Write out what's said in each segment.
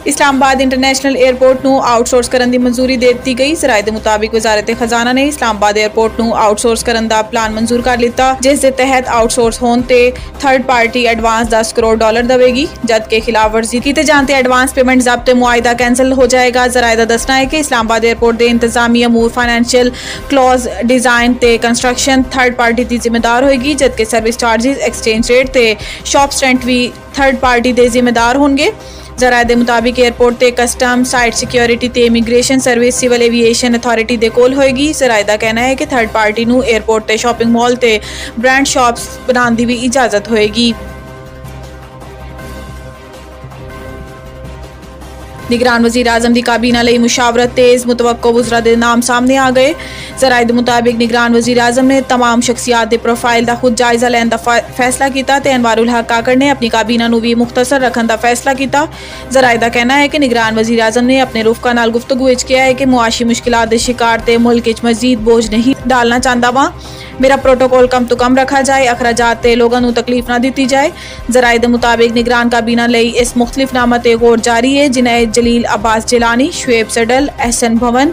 Islamabad international airport ਨੂੰ outsource ਕਰਨ ਦੀ ਮਨਜ਼ੂਰੀ ਦੇ ਦਿੱਤੀ ਗਈ। ਜ਼ਰਾਏ ਦੇ ਮੁਤਾਬਿਕ ਵਜ਼ਾਰਤ ਖਜ਼ਾਨਾ ਨੇ ਇਸਲਾਮਾਬਾਦ 에ਅਰਪੋਰਟ ਨੂੰ ਆਊਟਸੋਰਸ ਕਰਨ ਦਾ ਪਲਾਨ ਮਨਜ਼ੂਰ ਕਰ ਲਿੱਤਾ, ਜਿਸ ਦੇ ਤਹਿਤ ਆਊਟਸੋਰਸ ਹੋਣ ਤੇ ਥਰਡ ਪਾਰਟੀ ਐਡਵਾਂਸ $10 ਕਰੋੜ ਦੇਵੇਗੀ, ਜਦਕਿ ਖਿਲਾਫ ਵਰਜ਼ੀ ਕੀਤੇ ਜਾਣ ਤੇ ਐਡਵਾਂਸ पेमेंट ज़ाब्ते मुआहिदा कैंसिल हो जाएगा। ज़राए का दसना है कि इस्लामाबाद एयरपोर्ट के इंतजामी अमूर फाइनैंशियल क्लॉज डिज़ाइन ते कंस्ट्रक्शन थर्ड पार्टी की जिम्मेदार होगी, जबकि सर्विस चार्जिज एक्सचेंज रेट ते शॉप रेंट भी थर्ड पार्टी के जिम्मेदार होंगे। ज़राए के मुताबिक एयरपोर्ट ते कस्टम साइट सिक्योरिटी ते immigration service civil aviation authority के कोल होएगी। ज़राए का कहना है कि थर्ड पार्टी नूं एयरपोर्ट ते शॉपिंग मॉल ते ब्रांड शॉप्स बनाने की भी इजाज़त होएगी। निगरान वज़ीर आज़म की काबीना लई मुशावरत तेज़ मुतवक्को वज़रा के नाम सामने आ गए। ज़राए के मुताबिक निगरान वज़ीर आज़म ने तमाम शख्सियात के प्रोफाइल का खुद जायज़ा लैन का फैसला किया तो अनवारुल हक काकड़ ने अपनी काबीना भी मुख्तसर रखने का फैसला किया। ज़राए का कहना है कि निगरान वज़ीर आज़म ने अपने रुफका नाल गुफ्तगू किया है कि मुआशी मुश्किलात के शिकार ते मुल्क च मज़ीद बोझ नहीं डालना चाहता वा। मेरा प्रोटोकॉल कम तो कम रखा जाए, अखराजात ते लोगों को तकलीफ ना दी जाए। ज़राए के मुताबिक निगरान काबीना लई इस मुख्तलिफ नामा ते गौर जारी है, जिन्हें जलील अब्बास जिलानी, शुएब सडल, एहसन भवन,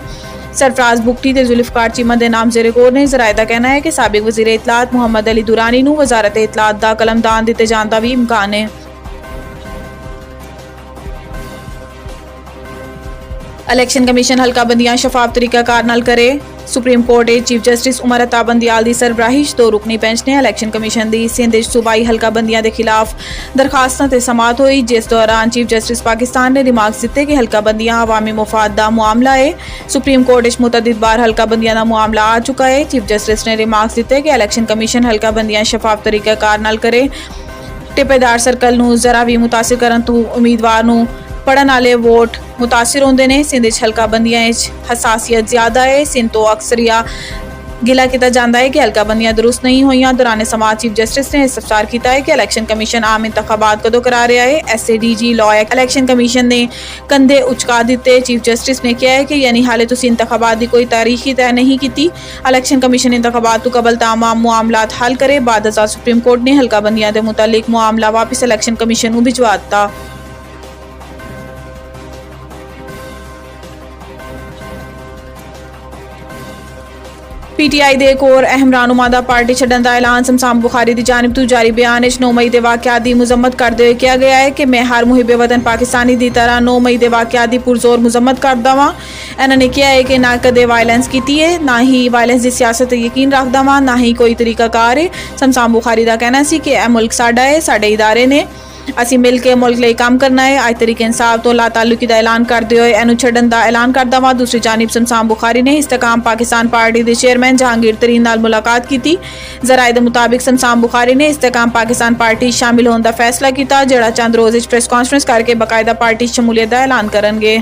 सरफराज बुगटी ते जुल्फकार चीमा के नाम जेरे गौर ने। ज़राए का कहना है कि साबिक वज़ीर इतलात मुहम्मद अली दुरानी नूं वज़ारत इतलात दा कलमदान दिते जाने का भी इम्कान है। इलैक्शन कमीशन हल्का बंदियां शफाफ तरीकाकार नाल करे। सुप्रीम कोर्ट के चीफ जस्टिस उमर अता बंदियाल की सरबराही 2 रुकनी बेंच ने इलैक्शन कमीशन की सिंध सूबाई हल्का बंदियां के खिलाफ दरखास्तों से समात हुई, जिस दौरान चीफ जस्टिस पाकिस्तान ने रिमार्क्स दिते कि हल्का बंदियां अवामी मुफाद का मामला है। सुप्रीम कोर्ट मुतअद्दिद बार हल्का बंदियां का मामला आ चुका है। चीफ जस्टिस ने रिमार्क्स दिते कि इलैक्शन कमीशन हल्का बंदियां शफाफ तरीकाकार नाल करे। टिपेदार सर्कल नूं जरा भी मुतासिर करन तो उम्मीदवार नूं पढ़न वाले वोट मुतासिर होंदे ने। सिंध हल्का बंदियां हसासियत ज़्यादा है। सिंध तो अक्सर या गिला किया जाता है कि हल्का बंदियां दुरुस्त नहीं हुई। दौरान समाज चीफ जस्टिस ने इस्तफसार किया है कि इलैक्शन कमीशन आम इंतखाबात कदों करा रहा है। SADG law act election commission ने कंधे उचका दिते। चीफ जस्टिस ने कहा है कि यानी हाले तुसीं इंतखाबात की कोई तारीख ही तय नहीं की। इलैक्शन कमीशन इंतखाबात तो कबल तमाम मामलात हल करे। बाद सुप्रीम कोर्ट ने हल्का बंदियां के मुतल्लिक मामला वापस इलैक्शन कमीशन को भिजवा दिता। PTI दे एक और अहम रहनुमा का पार्टी छड्डन का ऐलान शमशाम बुखारी की जानिब तो जारी बयान 9 मई के वाक़यात की मजम्मत करते हुए किया गया है कि मैं हर मुहिबे वतन पाकिस्तानी की तरह 9 मई के वाक़यात की पुरजोर मजम्मत करता वां। इन्होंने कहा है कि ना कदे वायलेंस की है, ना ही वायलेंस की सियासत यकीन रखता वां, ना ही कोई तरीकाकार है। शमशाम बुखारी का कहना सी कि यह मुल्क साडा है, साडे इदारे ने, असी मिल के मुल्क लिए काम करना है। आज तरीके इंसाफ तो लाताल्लुकी का ऐलान करते हुए इनू छड्डन का ऐलान करता वा। दूसरी जानिब शमशाम बुखारी ने इस्तेकाम पाकिस्तान पार्टी के चेयरमैन जहांगीर तरीन नाल मुलाकात की। ज़राए के मुताबिक शमशाम बुखारी ने इस्तेकाम पाकिस्तान पार्टी शामिल होने का फैसला किया, जिहड़ा चंद रोज़ प्रेस कॉन्फ्रेंस करके बाकायदा पार्टी शमूलियत का ऐलान करेंगे।